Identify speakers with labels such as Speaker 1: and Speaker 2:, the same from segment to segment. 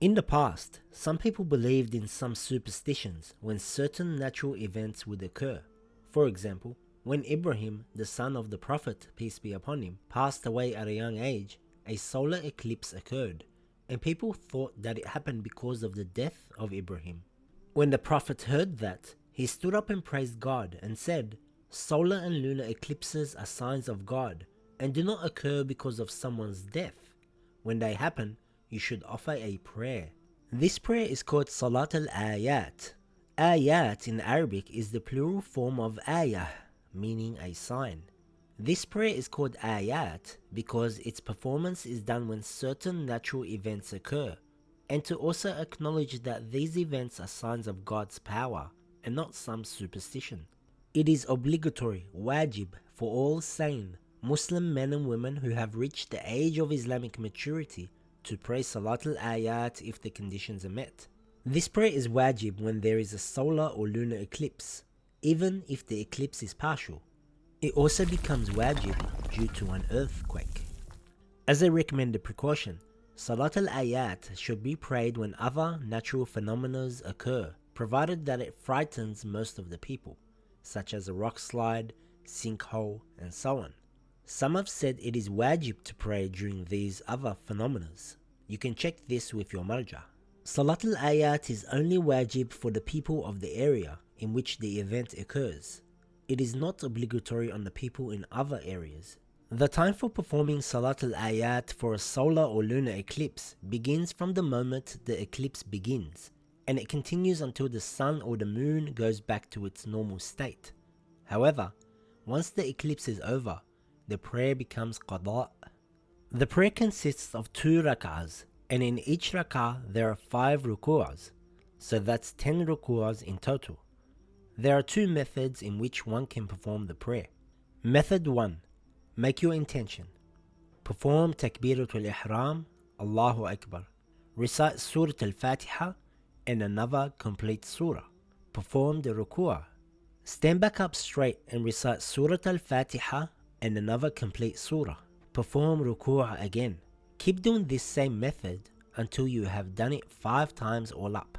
Speaker 1: In the past, some people believed in some superstitions when certain natural events would occur. For example, when Ibrahim, the son of the Prophet, peace be upon him, passed away at a young age, a solar eclipse occurred, and people thought that it happened because of the death of Ibrahim. When the Prophet heard that, he stood up and praised God and said, "Solar and lunar eclipses are signs of God and do not occur because of someone's death. When they happen, you should offer a prayer." This prayer is called Salat al-Ayat. Ayat in Arabic is the plural form of ayah, meaning a sign. This prayer is called Ayat because its performance is done when certain natural events occur, and to also acknowledge that these events are signs of God's power and not some superstition. It is obligatory, wajib, for all sane Muslim men and women who have reached the age of Islamic maturity to pray Salat al-Ayat if the conditions are met. This prayer is wajib when there is a solar or lunar eclipse, even if the eclipse is partial. It also becomes wajib due to an earthquake. As a recommended precaution, Salat al-Ayat should be prayed when other natural phenomena occur, provided that it frightens most of the people, such as a rock slide, sinkhole, and so on. Some have said it is wajib to pray during these other phenomena. You can check this with your marja. Salat al-Ayat is only wajib for the people of the area in which the event occurs. It is not obligatory on the people in other areas. The time for performing Salat al-Ayat for a solar or lunar eclipse begins from the moment the eclipse begins, and it continues until the sun or the moon goes back to its normal state. However, once the eclipse is over, the prayer becomes qada. The prayer consists of 2 rak'ahs, and in each rak'ah there are 5 ruku'ahs, so that's 10 ruku'ahs in total. There are 2 methods in which one can perform the prayer. Method 1. Make your intention. Perform Takbiratul Ihram, Allahu Akbar. Recite Surah Al-Fatiha and another complete surah. Perform the ruku'ah. Stand back up straight and recite Surah Al-Fatiha and another complete surah. Perform ruku'ah again. Keep doing this same method until you have done it 5 times all up.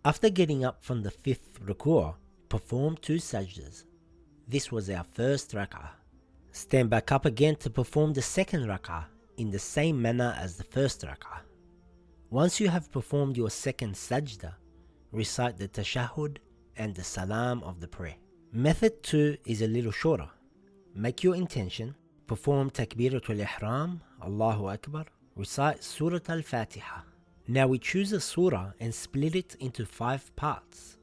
Speaker 1: After getting up from the 5th ruku'ah, perform 2 sajdas. This was our first rak'ah. Stand back up again to perform the 2nd rak'ah in the same manner as the first rak'ah. Once you have performed your 2nd sajda, recite the tashahhud and the salam of the prayer. Method 2 is a little shorter. Make your intention, perform Takbiratul Ihram, Allahu Akbar, recite Surah Al-Fatiha. Now we choose a surah and split it into 5 parts.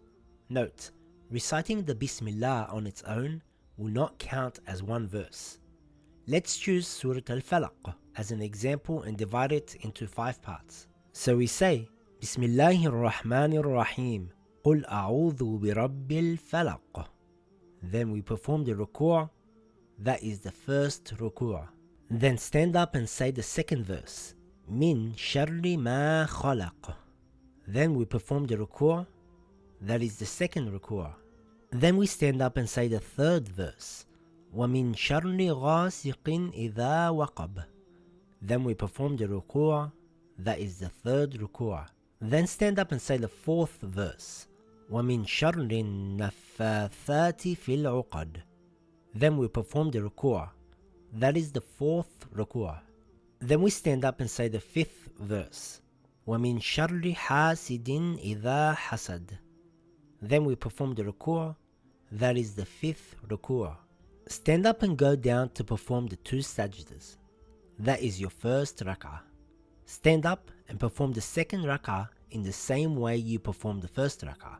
Speaker 1: Note, reciting the Bismillah on its own will not count as one verse. Let's choose Surah Al-Falaq as an example and divide it into 5 parts. So we say, Bismillahir Rahmanir Rahim, Qul a'udhu bi Rabbil Falaq. Then we perform the ruku', that is the first ruku'. Then stand up and say the 2nd verse, Min sharri ma khalaq. Then we perform the ruku', that is the 2nd ruku'. Then we stand up and say the 3rd verse, وَمِن شَرِّ غَاسِقٍ إِذَا وَقَبَ. Then we perform the ruku', that is the 3rd ruku'. Then stand up and say the 4th verse, وَمِن شَرِّ النَّفَّاثَاتِ فِي الْعُقَدِ. Then we perform the ruku', that is the 4th ruku'. Then we stand up and say the 5th verse, وَمِن شَرِّ حَاسِدٍ إِذَا حَسَدَ. Then we perform the ruku', that is the 5th ruku'. Stand up and go down to perform the 2 sajdas. That is your first rak'ah. Stand up and perform the 2nd rak'ah in the same way you performed the first rak'ah.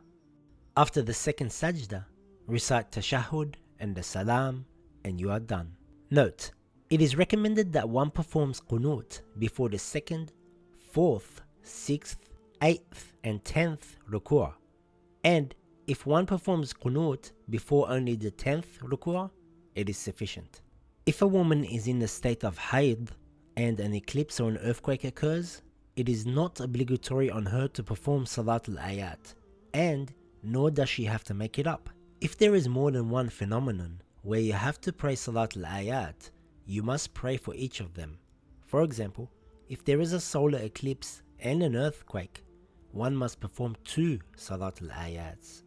Speaker 1: After the 2nd sajda, recite tashahhud and the salam and you are done. Note, it is recommended that one performs Qunut before the 2nd, 4th, 6th, 8th and 10th ruku'. And if one performs Qunut before only the 10th ruku', it is sufficient. If a woman is in a state of hayd and an eclipse or an earthquake occurs, it is not obligatory on her to perform Salat al-Ayat, and nor does she have to make it up. If there is more than one phenomenon where you have to pray Salat al-Ayat, you must pray for each of them. For example, if there is a solar eclipse and an earthquake, one must perform 2 Salat al-Ayats.